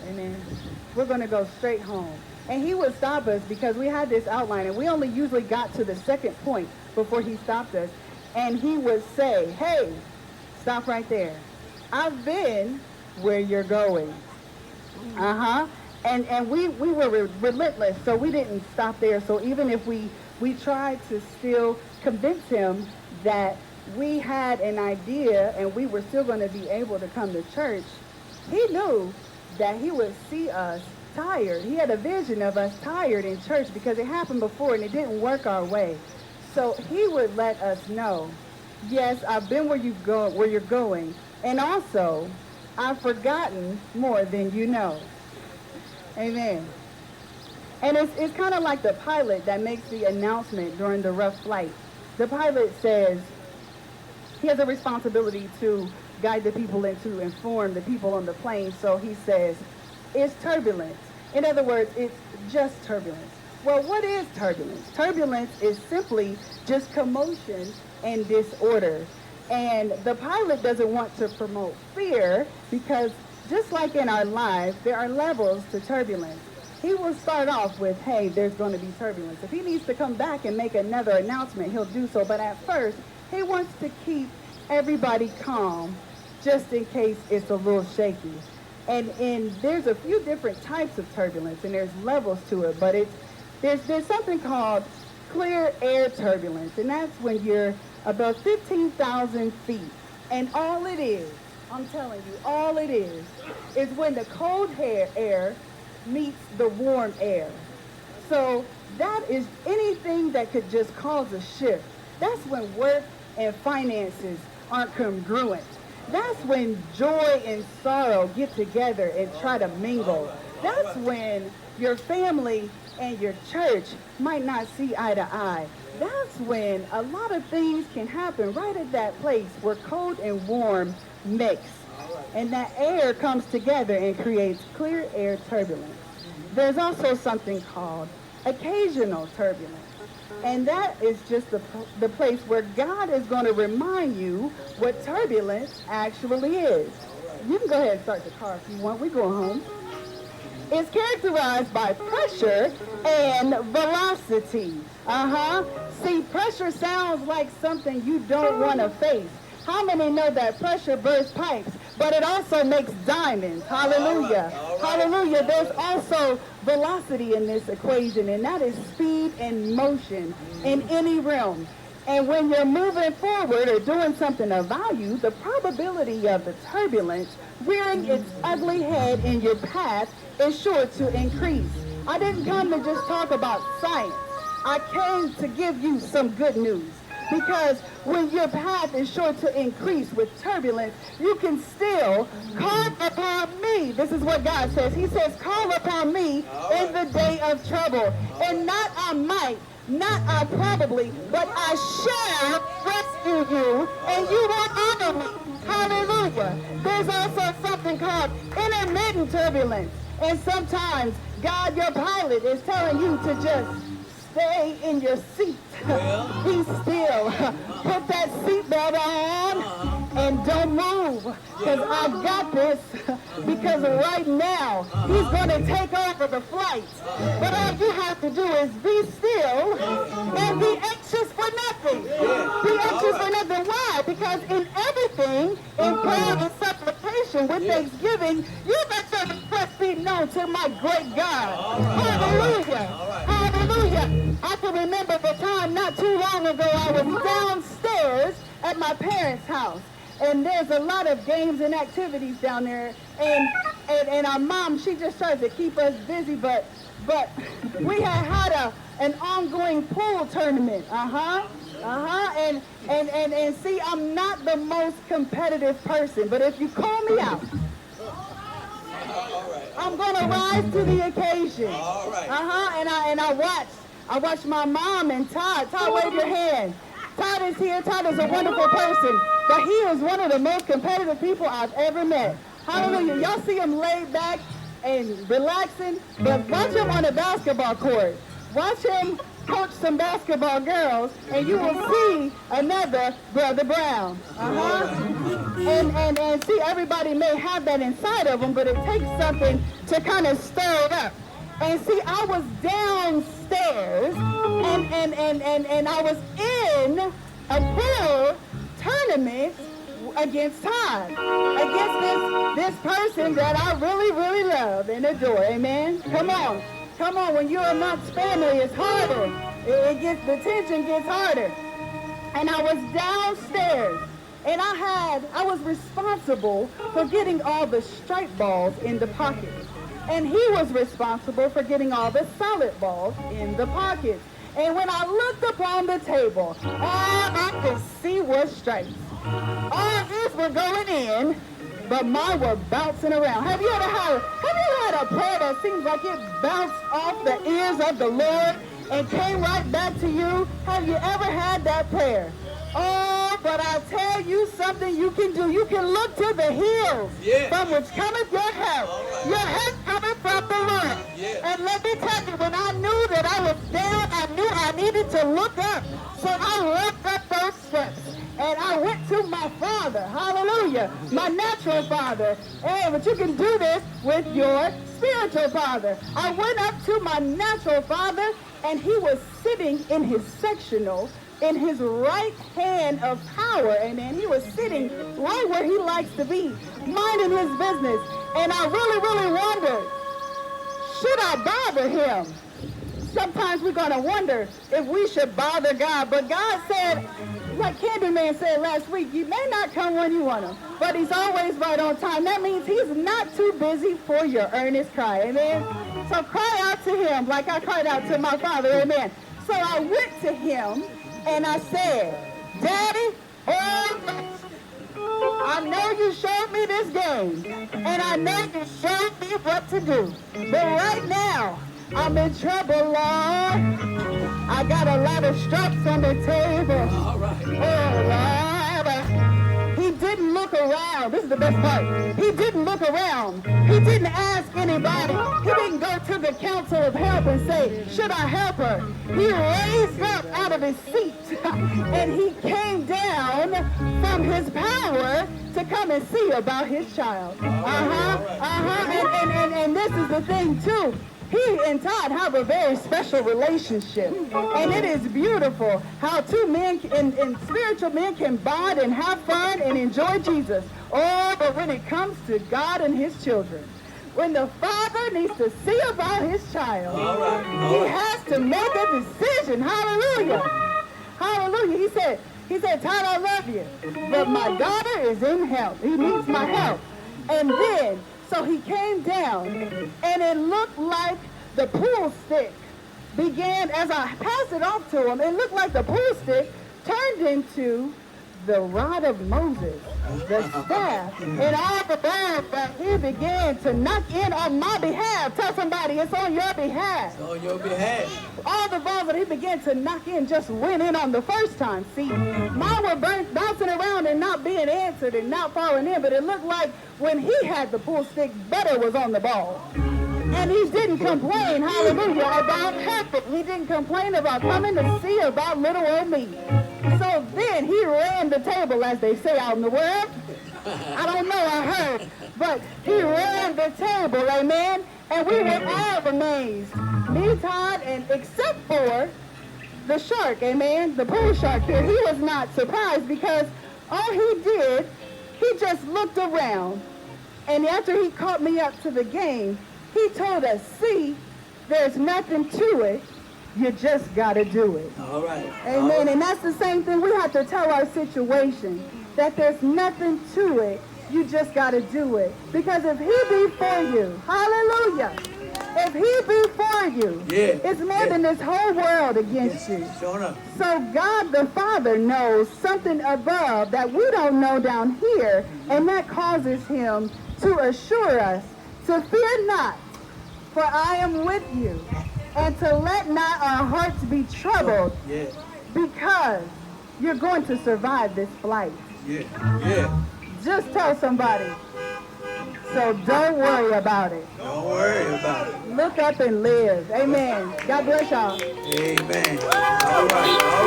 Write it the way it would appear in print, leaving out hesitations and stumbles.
Amen. We're going to go straight home. And he would stop us because we had this outline, and we only usually got to the second point before he stopped us. And he would say, hey, stop right there. I've been where you're going. Uh-huh. And we were relentless, so we didn't stop there. So even if we tried to still convince him that we had an idea and we were still going to be able to come to church, he knew that he would see us tired. He had a vision of us tired in church because it happened before and it didn't work our way. So he would let us know, yes, I've been where you're going, and also I've forgotten more than you know. Amen. And it's kind of like the pilot that makes the announcement during the rough flight. The pilot says he has a responsibility to guide the people and to inform the people on the plane. So he says, it's turbulence. In other words, it's just turbulence. Well, what is turbulence? Turbulence is simply just commotion and disorder. And the pilot doesn't want to promote fear because just like in our lives, there are levels to turbulence. He will start off with, hey, there's going to be turbulence. If he needs to come back and make another announcement, he'll do so. But at first, he wants to keep everybody calm just in case it's a little shaky. And there's a few different types of turbulence, and there's levels to it. But there's something called clear air turbulence, and that's when you're about 15,000 feet. And all it is, I'm telling you, all it is when the cold air meets the warm air. So that is anything that could just cause a shift. That's when work and finances aren't congruent. That's when joy and sorrow get together and try to mingle. That's when your family and your church might not see eye to eye. That's when a lot of things can happen right at that place where cold and warm mix. And that air comes together and creates clear air turbulence. There's also something called occasional turbulence. And that is just the place where God is going to remind you what turbulence actually is. You can go ahead and start the car if you want. We're going home. It's characterized by pressure and velocity. See, pressure sounds like something you don't want to face. How many know that pressure bursts pipes, but it also makes diamonds? Hallelujah. All right. Hallelujah. There's also velocity in this equation, and that is speed and motion in any realm. And when you're moving forward or doing something of value, the probability of the turbulence rearing its ugly head in your path is sure to increase. I didn't come to just talk about science. I came to give you some good news. Because when your path is sure to increase with turbulence, you can still call upon me. This is what God says. He says, call upon me in the day of trouble. And not I might, not I probably, but I shall rescue you, and you will honor me. Hallelujah. There's also something called intermittent turbulence. And sometimes God, your pilot, is telling you to just stay in your seat. Be still. Put that seatbelt on and don't move. Because I've got this. Because right now, he's going to take over the flight. But all you have to do is be still and be anxious for nothing. Be anxious for nothing. Why? Because in everything, in prayer and supplication with thanksgiving, you let your request be known to my great God. Hallelujah. Hallelujah. I can remember the time not too long ago I was downstairs at my parents' house. And there's a lot of games and activities down there. And our mom, she just tries to keep us busy. But we had an ongoing pool tournament. And see, I'm not the most competitive person. But if you call me out, I'm going to rise to the occasion. And I watched my mom and Todd. Todd, wave your hand. Todd is here. Todd is a wonderful person. But he is one of the most competitive people I've ever met. Hallelujah. Y'all see him laid back and relaxing. But watch him on a basketball court. Watch him coach some basketball girls, and you will see another Brother Brown. And see, everybody may have that inside of them, but it takes something to kind of stir it up. And see, I was downstairs, and I was in a pool tournament against Todd, against this person that I really, really love and adore. Amen. Come on. When you're amongst family, it's harder. The tension gets harder. And I was downstairs, and I was responsible for getting all the striped balls in the pockets, and he was responsible for getting all the solid balls in the pockets. And when I looked up on the table, all I could see was stripes. All his were going in, but mine were bouncing around. Have you ever had a prayer that seems like it bounced off the ears of the Lord and came right back to you? Have you ever had that prayer? Oh, but I'll tell you something you can do. You can look to the hills from which cometh your help. Right. Your help cometh from the Lord. And let me tell you, when I knew that I was down, I knew I needed to look up. So I looked up those steps. And I went to my father, hallelujah, my natural father. Hey, but you can do this with your spiritual father. I went up to my natural father, and he was sitting in his sectional, in his right hand of power, amen. He was sitting right where he likes to be, minding his business. And I really, really wondered, should I bother him? Sometimes we're going to wonder if we should bother God. But God said, like Candyman said last week, you may not come when you want him, but he's always right on time. That means he's not too busy for your earnest cry, amen? So cry out to him like I cried out to my father, amen? So I went to him and I said, Daddy, I know you showed me this game, and I know you showed me what to do. But right now, I'm in trouble, Lord. I got a lot of straps on the table. All right. Oh, Lord. He didn't look around. This is the best part. He didn't look around. He didn't ask anybody. He didn't go to the council of help and say, should I help her? He raised up out of his seat, and he came down from his power to come and see about his child. And this is the thing, too. He and Todd have a very special relationship, and it is beautiful how two men and spiritual men can bond and have fun and enjoy Jesus. Oh, but when it comes to God and his children, when the father needs to see about his child, he has to make a decision. Hallelujah. Hallelujah. He said, Todd, I love you, but my daughter is in help. He needs my help. And then, so he came down, and it looked like the pool stick began, as I passed it off to him, it looked like the pool stick turned into the rod of Moses, the staff, and all the balls that he began to knock in on my behalf. Tell somebody, it's on your behalf. It's on your behalf. All the balls that he began to knock in just went in on the first time. See, mine were bouncing around and not being answered and not falling in, but it looked like when he had the pool stick, butter was on the ball. And he didn't complain, hallelujah, about helping. He didn't complain about coming to see about little old me. So then he ran the table, as they say out in the world. I don't know, I heard. But he ran the table, amen? And we were all amazed. Me, Todd, and except for the shark, amen? The pool shark here. He was not surprised because all he did, he just looked around. And after he caught me up to the game, he told us, see, there's nothing to it. You just got to do it. All right. Amen. All right. And that's the same thing we have to tell our situation, that there's nothing to it. You just got to do it. Because if he be for you, hallelujah, if he be for you, it's more than this whole world against you. Sure enough. So God the Father knows something above that we don't know down here, and that causes him to assure us to fear not, for I am with you, and to let not our hearts be troubled, because you're going to survive this flight. Just tell somebody. So don't worry about it. Don't worry about it. Look up and live. Amen. God bless y'all. Amen. All right. All right.